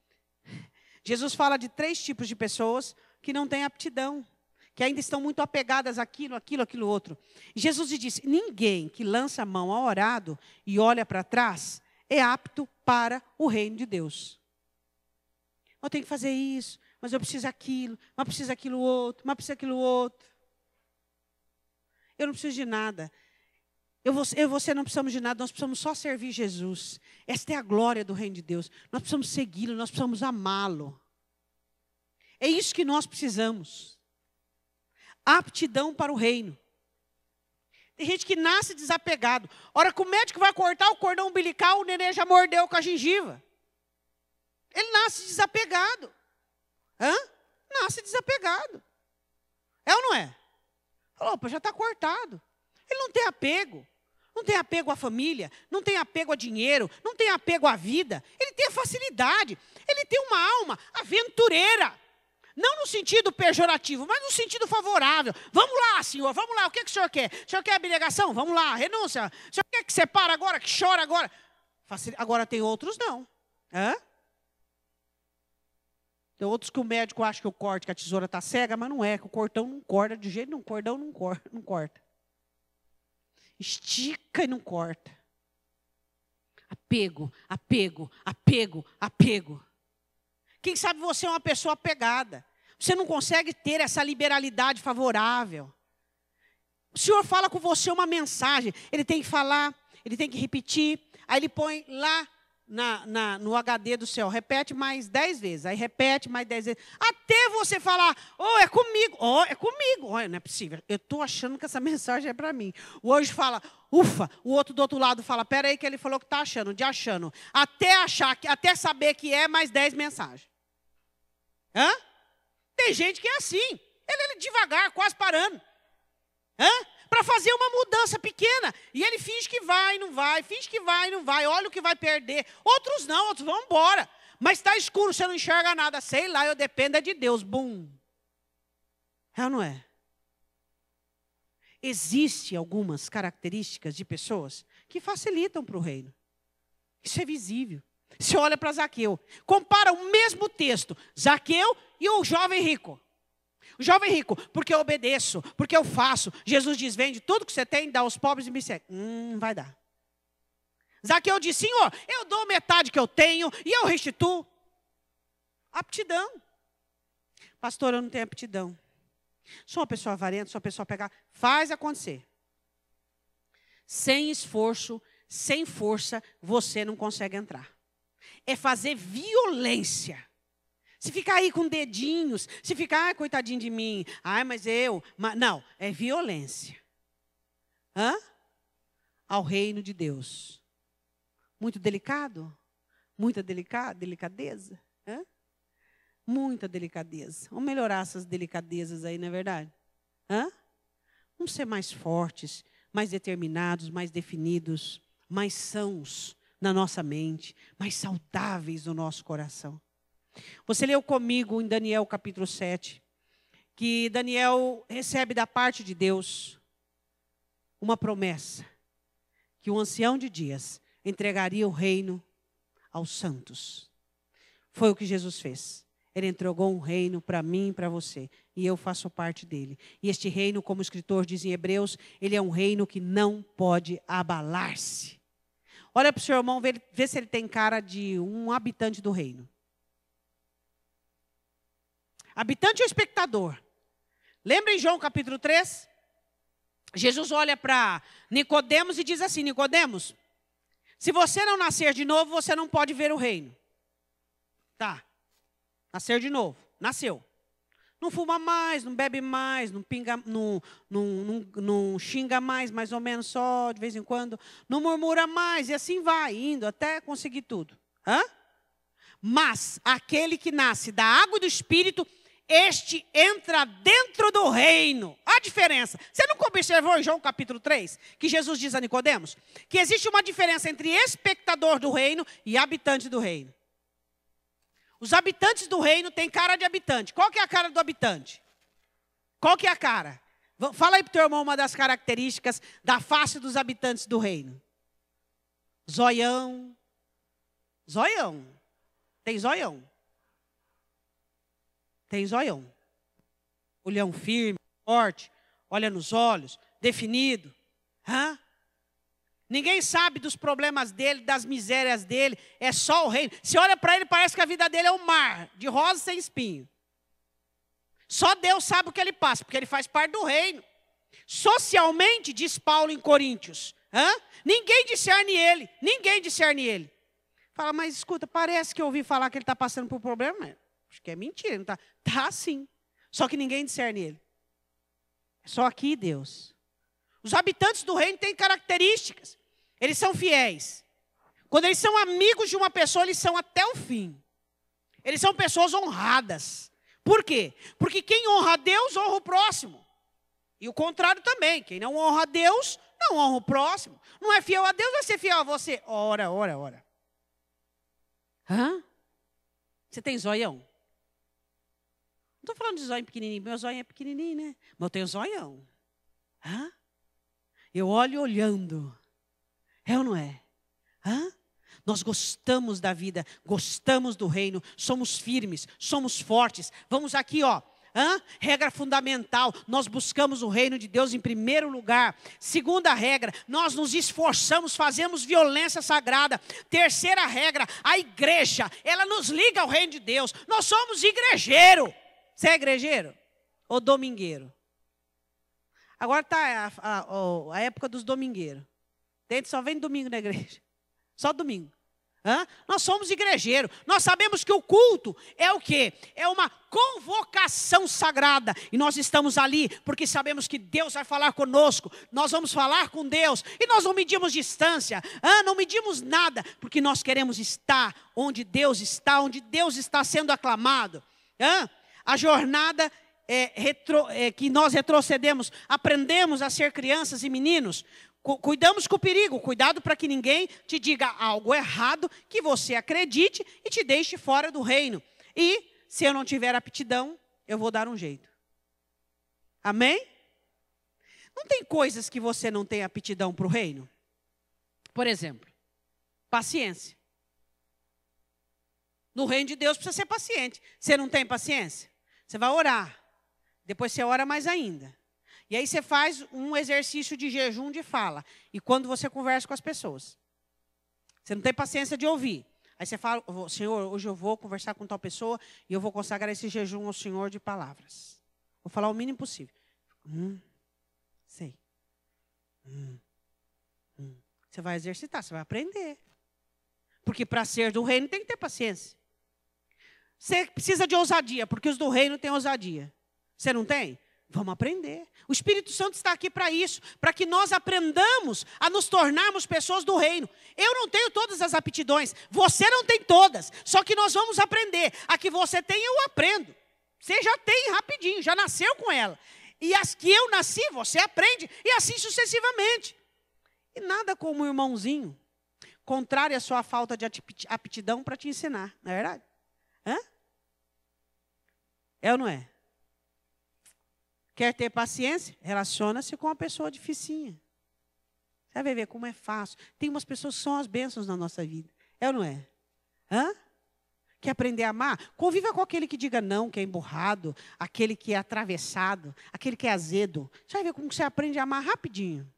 Jesus fala de 3 tipos de pessoas que não têm aptidão, que ainda estão muito apegadas àquilo, aquilo outro. E Jesus disse, ninguém que lança a mão ao arado e olha para trás é apto para o reino de Deus. Eu tenho que fazer isso. Mas eu preciso aquilo, mas preciso aquilo outro, mas preciso aquilo outro. Eu não preciso de nada. Eu e você não precisamos de nada, nós precisamos só servir Jesus. Esta é a glória do reino de Deus. Nós precisamos segui-lo, nós precisamos amá-lo. É isso que nós precisamos. Aptidão para o reino. Tem gente que nasce desapegado. A hora que o médico vai cortar o cordão umbilical, o neném já mordeu com a gengiva. Ele nasce desapegado. Nasce desapegado. É ou não é? Opa, já está cortado. Ele não tem apego. Não tem apego à família. Não tem apego a dinheiro. Não tem apego à vida. Ele tem a facilidade. Ele tem uma alma aventureira. Não no sentido pejorativo, mas no sentido favorável. Vamos lá, Senhor, vamos lá. O que o Senhor quer? O Senhor quer abnegação? Vamos lá, renúncia. O Senhor quer que separa agora, que chora agora? Agora tem outros não. Tem outros que o médico acha que o corte, que a tesoura está cega, mas não é, que o cortão não corta, de jeito nenhum, o cordão não corta. Estica e não corta. Apego, apego, apego, apego. Quem sabe você é uma pessoa apegada. Você não consegue ter essa liberalidade favorável. O Senhor fala com você uma mensagem, ele tem que falar, ele tem que repetir, aí ele põe lá no HD do céu. Repete mais 10 vezes. Aí repete mais 10 vezes. Até você falar, é comigo. É comigo. Não é possível. Eu estou achando que essa mensagem é para mim. O anjo fala, ufa. O outro do outro lado fala, peraí que ele falou que está achando. De achando. Até saber que é mais 10 mensagens. Tem gente que é assim. Ele devagar, quase parando. Para fazer uma mudança pequena. E ele finge que vai e não vai, finge que vai e não vai, olha o que vai perder. Outros não, outros vão embora. Mas está escuro, você não enxerga nada. Sei lá, eu dependo de Deus. Bum. É ou não é? Existem algumas características de pessoas que facilitam para o reino. Isso é visível. Você olha para Zaqueu. Compara o mesmo texto. Zaqueu e o jovem rico. O jovem rico, porque eu obedeço, porque eu faço. Jesus diz, vende tudo que você tem, dá aos pobres e me segue. Não vai dar. Zaqueu diz, Senhor, eu dou metade que eu tenho e eu restituo. Aptidão. Pastor, eu não tenho aptidão. Sou uma pessoa avarenta, sou uma pessoa pegar. Faz acontecer. Sem esforço, sem força, você não consegue entrar. É fazer violência. Se ficar aí com dedinhos, se ficar, coitadinho de mim, mas eu... Não, é violência. Ao reino de Deus. Muito delicado? Muita delicadeza? Muita delicadeza. Vamos melhorar essas delicadezas aí, não é verdade? Vamos ser mais fortes, mais determinados, mais definidos, mais sãos na nossa mente, mais saudáveis no nosso coração. Você leu comigo em Daniel capítulo 7, que Daniel recebe da parte de Deus uma promessa, que o ancião de dias entregaria o reino aos santos. Foi o que Jesus fez. Ele entregou um reino para mim e para você, e eu faço parte dele. E este reino, como o escritor diz em Hebreus, ele é um reino que não pode abalar-se. Olha para o seu irmão, vê se ele tem cara de um habitante do reino. Habitante ou espectador? Lembra em João capítulo 3? Jesus olha para Nicodemos e diz assim, Nicodemos, se você não nascer de novo, você não pode ver o reino. Tá. Nascer de novo. Nasceu. Não fuma mais, não bebe mais, não pinga, não xinga mais ou menos só de vez em quando. Não murmura mais e assim vai, indo até conseguir tudo. Mas aquele que nasce da água e do Espírito, este entra dentro do reino. A diferença. Você nunca observou em João capítulo 3, que Jesus diz a Nicodemos, que existe uma diferença entre espectador do reino e habitante do reino. Os habitantes do reino têm cara de habitante. Qual que é a cara do habitante? Qual que é a cara? Fala aí para o teu irmão uma das características da face dos habitantes do reino. Zoião. Zoião. Tem zoião. Tem zoião. Olhão firme, forte, olha nos olhos, definido. Ninguém sabe dos problemas dele, das misérias dele. É só o reino. Se olha para ele, parece que a vida dele é um mar de rosas sem espinho. Só Deus sabe o que ele passa, porque ele faz parte do reino. Socialmente, diz Paulo em Coríntios, ninguém discerne ele. Ninguém discerne ele. Fala, mas escuta, parece que eu ouvi falar que ele está passando por problema. Acho que é mentira, não está? Está sim. Só que ninguém discerne ele. É só aqui Deus. Os habitantes do reino têm características. Eles são fiéis. Quando eles são amigos de uma pessoa, eles são até o fim. Eles são pessoas honradas. Por quê? Porque quem honra a Deus, honra o próximo. E o contrário também. Quem não honra a Deus, não honra o próximo. Não é fiel a Deus, vai ser fiel a você. Ora. Você tem zoião? Não estou falando de zóio pequenininho. Meu zóio é pequenininho, né? Mas eu tenho zoião. Eu olho olhando. É ou não é? Nós gostamos da vida, gostamos do reino, somos firmes, somos fortes. Vamos aqui, regra fundamental, nós buscamos o reino de Deus em primeiro lugar. Segunda regra, nós nos esforçamos, fazemos violência sagrada. Terceira regra, a igreja, ela nos liga ao reino de Deus. Nós somos igrejeiro. Você é igrejeiro? Ou domingueiro? Agora está a época dos domingueiros. Só vem domingo na igreja. Só domingo. Nós somos igrejeiro. Nós sabemos que o culto é o quê? É uma convocação sagrada. E nós estamos ali porque sabemos que Deus vai falar conosco. Nós vamos falar com Deus. E nós não medimos distância. Não medimos nada. Porque nós queremos estar onde Deus está sendo aclamado. A jornada que nós retrocedemos, aprendemos a ser crianças e meninos. Cuidamos com o perigo, cuidado para que ninguém te diga algo errado, que você acredite e te deixe fora do reino. E, se eu não tiver aptidão, eu vou dar um jeito. Amém? Não tem coisas que você não tem aptidão para o reino? Por exemplo, paciência. No reino de Deus precisa ser paciente. Você não tem paciência? Você vai orar. Depois você ora mais ainda. E aí você faz um exercício de jejum de fala. E quando você conversa com as pessoas. Você não tem paciência de ouvir. Aí você fala, Senhor, hoje eu vou conversar com tal pessoa e eu vou consagrar esse jejum ao Senhor de palavras. Vou falar o mínimo possível. Sei. Você vai exercitar, você vai aprender. Porque para ser do reino tem que ter paciência. Você precisa de ousadia, porque os do reino têm ousadia. Você não tem? Vamos aprender. O Espírito Santo está aqui para isso, para que nós aprendamos a nos tornarmos pessoas do reino. Eu não tenho todas as aptidões, você não tem todas, só que nós vamos aprender. A que você tem, eu aprendo. Você já tem rapidinho, já nasceu com ela. E as que eu nasci, você aprende, e assim sucessivamente. E nada como um irmãozinho, contrário à sua falta de aptidão para te ensinar, não é verdade? É ou não é? Quer ter paciência? Relaciona-se com uma pessoa dificinha. Você vai ver como é fácil. Tem umas pessoas que são as bênçãos na nossa vida. É ou não é? Quer aprender a amar? Conviva com aquele que diga não, que é emburrado, aquele que é atravessado, aquele que é azedo. Você vai ver como você aprende a amar rapidinho.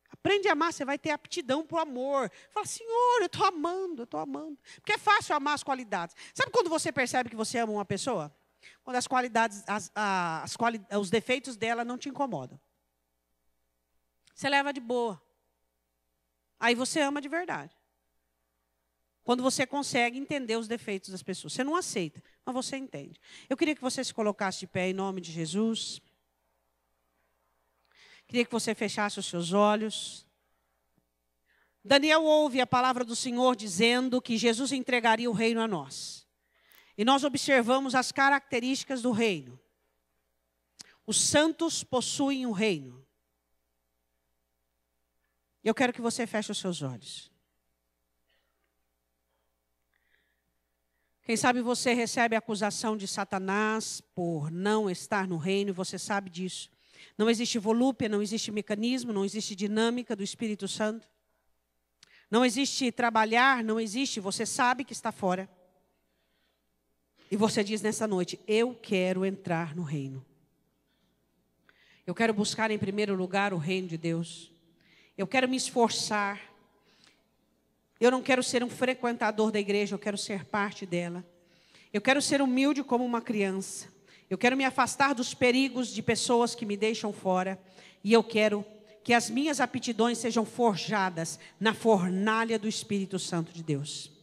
Aprende a amar, você vai ter aptidão para o amor. Fala, Senhor, eu estou amando. Porque é fácil amar as qualidades. Sabe quando você percebe que você ama uma pessoa? Quando as qualidades, os defeitos dela não te incomodam. Você leva de boa. Aí você ama de verdade. Quando você consegue entender os defeitos das pessoas. Você não aceita, mas você entende. Eu queria que você se colocasse de pé em nome de Jesus. Queria que você fechasse os seus olhos. Daniel ouve a palavra do Senhor dizendo que Jesus entregaria o reino a nós. E nós observamos as características do reino. Os santos possuem o reino. Eu quero que você feche os seus olhos. Quem sabe você recebe a acusação de Satanás por não estar no reino, e você sabe disso. Não existe volúpia, não existe mecanismo, não existe dinâmica do Espírito Santo. Não existe trabalhar, não existe, você sabe que está fora. E você diz nessa noite, eu quero entrar no reino. Eu quero buscar em primeiro lugar o reino de Deus. Eu quero me esforçar. Eu não quero ser um frequentador da igreja, eu quero ser parte dela. Eu quero ser humilde como uma criança. Eu quero me afastar dos perigos de pessoas que me deixam fora. E eu quero que as minhas aptidões sejam forjadas na fornalha do Espírito Santo de Deus.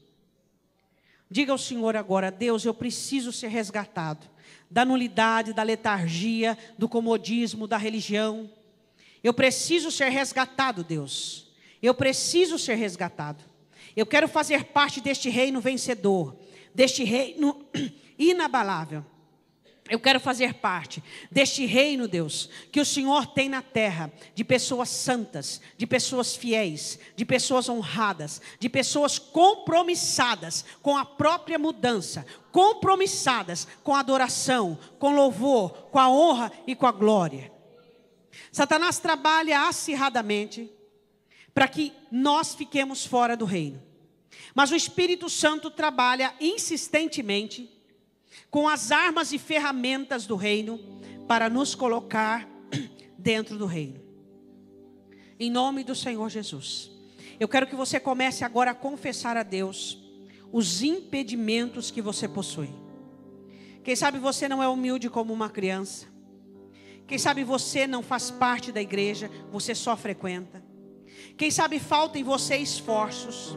Diga ao Senhor agora, Deus, eu preciso ser resgatado da nulidade, da letargia, do comodismo, da religião. Eu preciso ser resgatado, Deus. Eu preciso ser resgatado. Eu quero fazer parte deste reino vencedor, deste reino inabalável. Eu quero fazer parte deste reino, Deus, que o Senhor tem na terra, de pessoas santas, de pessoas fiéis, de pessoas honradas, de pessoas compromissadas com a própria mudança, compromissadas com a adoração, com louvor, com a honra e com a glória. Satanás trabalha acirradamente para que nós fiquemos fora do reino. Mas o Espírito Santo trabalha insistentemente com as armas e ferramentas do reino, para nos colocar dentro do reino. Em nome do Senhor Jesus. Eu quero que você comece agora a confessar a Deus os impedimentos que você possui. Quem sabe você não é humilde como uma criança. Quem sabe você não faz parte da igreja, você só frequenta. Quem sabe falta em você esforços.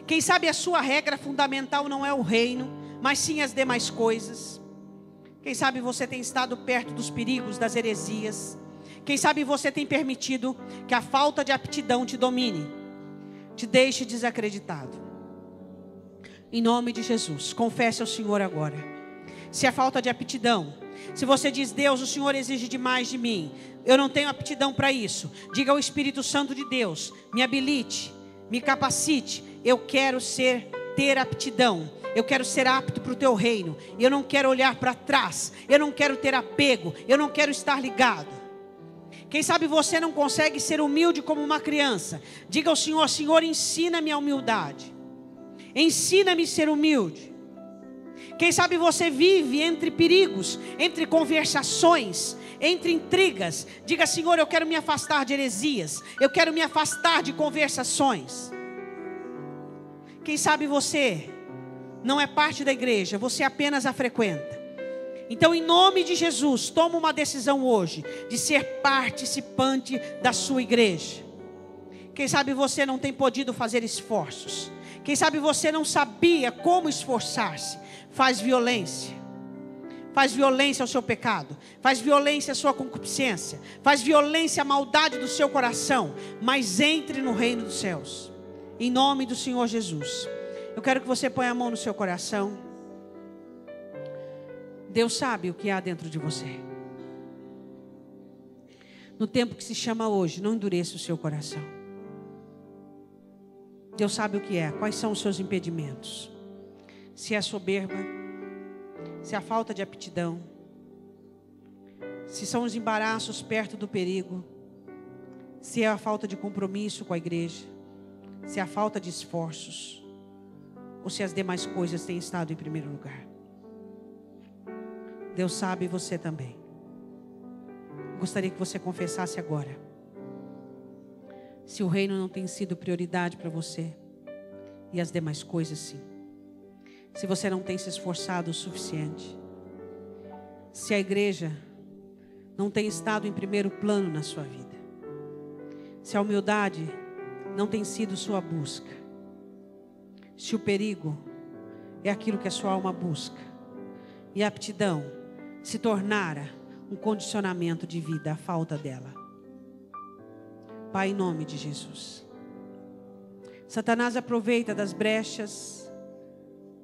Quem sabe a sua regra fundamental não é o reino, mas sim as demais coisas. Quem sabe você tem estado perto dos perigos, das heresias. Quem sabe você tem permitido que a falta de aptidão te domine, te deixe desacreditado. Em nome de Jesus, confesse ao Senhor agora. Se é falta de aptidão, se você diz: Deus, o Senhor exige demais de mim, eu não tenho aptidão para isso, diga ao Espírito Santo de Deus: me habilite, me capacite. Eu quero ter aptidão. Eu quero ser apto para o teu reino. Eu não quero olhar para trás. Eu não quero ter apego. Eu não quero estar ligado. Quem sabe você não consegue ser humilde como uma criança. Diga ao Senhor: Senhor, ensina-me a humildade. Ensina-me a ser humilde. Quem sabe você vive entre perigos, entre conversações, entre intrigas. Diga: Senhor, eu quero me afastar de heresias. Eu quero me afastar de conversações. Quem sabe você não é parte da igreja, você apenas a frequenta. Então, em nome de Jesus, toma uma decisão hoje de ser participante da sua igreja. Quem sabe você não tem podido fazer esforços. Quem sabe você não sabia como esforçar-se. Faz violência. Faz violência ao seu pecado. Faz violência à sua concupiscência. Faz violência à maldade do seu coração. Mas entre no reino dos céus. Em nome do Senhor Jesus. Eu quero que você ponha a mão no seu coração. Deus sabe o que há dentro de você. No tempo que se chama hoje, não endureça o seu coração. Deus sabe o que é, quais são os seus impedimentos. Se é soberba, se é a falta de aptidão, se são os embaraços perto do perigo, se é a falta de compromisso com a igreja, se é a falta de esforços, ou se as demais coisas têm estado em primeiro lugar. Deus sabe, você também. Gostaria que você confessasse agora. Se o reino não tem sido prioridade para você, e as demais coisas sim. Se você não tem se esforçado o suficiente. Se a igreja não tem estado em primeiro plano na sua vida. Se a humildade não tem sido sua busca. Se o perigo é aquilo que a sua alma busca. E a aptidão se tornara um condicionamento de vida, a falta dela. Pai, em nome de Jesus. Satanás aproveita das brechas,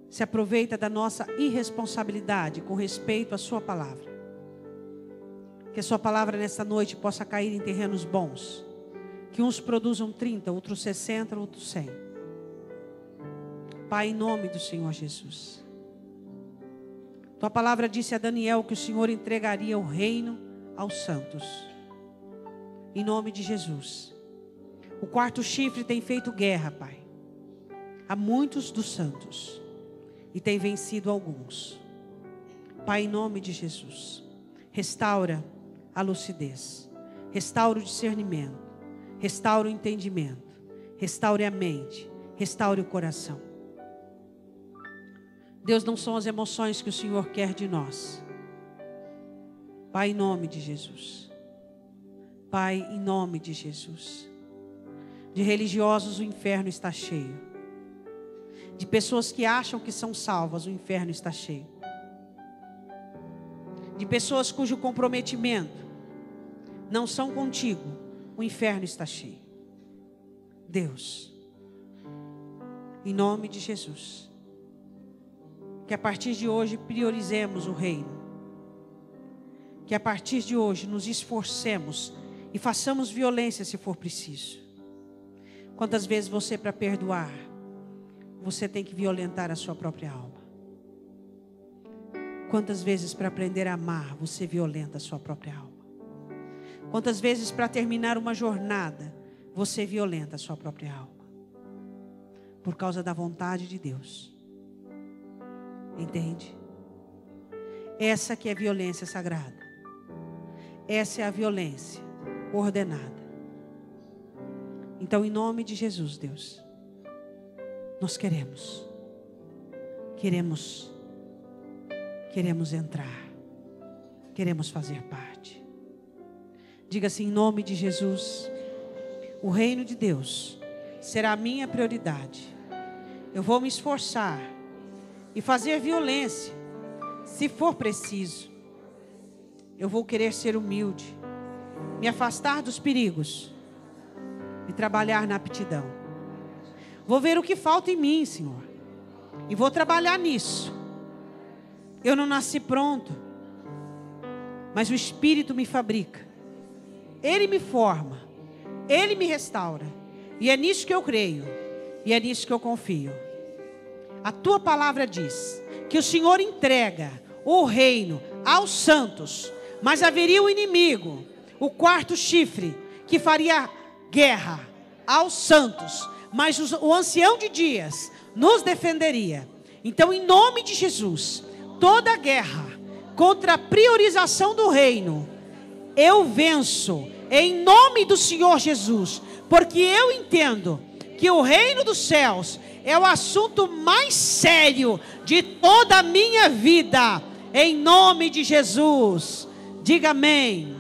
se aproveita da nossa irresponsabilidade com respeito à sua palavra. Que a sua palavra nesta noite possa cair em terrenos bons. Que uns produzam 30, outros 60, outros 100. Pai, em nome do Senhor Jesus. Tua palavra disse a Daniel que o Senhor entregaria o reino aos santos. Em nome de Jesus. O quarto chifre tem feito guerra, Pai, a muitos dos santos. E tem vencido alguns. Pai, em nome de Jesus. Restaura a lucidez. Restaura o discernimento. Restaura o entendimento. Restaure a mente. Restaure o coração. Deus, não são as emoções que o Senhor quer de nós. Pai, em nome de Jesus. Pai, em nome de Jesus. De religiosos o inferno está cheio. De pessoas que acham que são salvas, o inferno está cheio. De pessoas cujo comprometimento não são contigo, o inferno está cheio. Deus, em nome de Jesus. Que a partir de hoje priorizemos o reino. Que a partir de hoje nos esforcemos e façamos violência se for preciso. Quantas vezes você, para perdoar, você tem que violentar a sua própria alma? Quantas vezes para aprender a amar, você violenta a sua própria alma? Quantas vezes para terminar uma jornada, você violenta a sua própria alma? Por causa da vontade de Deus. Entende? Essa que é violência sagrada. Essa é a violência ordenada. Então, em nome de Jesus, Deus, nós queremos entrar, queremos fazer parte. Diga assim: em nome de Jesus, o reino de Deus será a minha prioridade, Eu vou me esforçar e fazer violência, se for preciso. Eu vou querer ser humilde, me afastar dos perigos e trabalhar na aptidão. Vou ver o que falta em mim, Senhor, e vou trabalhar nisso. Eu não nasci pronto, mas o Espírito me fabrica. Ele me forma, Ele me restaura. E é nisso que eu creio, e é nisso que eu confio. A tua palavra diz que o Senhor entrega o reino aos santos, mas haveria o inimigo, o quarto chifre, que faria guerra aos santos, mas o ancião de dias nos defenderia. Então, em nome de Jesus, toda guerra contra a priorização do reino, eu venço, em nome do Senhor Jesus, porque eu entendo que o reino dos céus é o assunto mais sério de toda a minha vida, em nome de Jesus. Diga amém.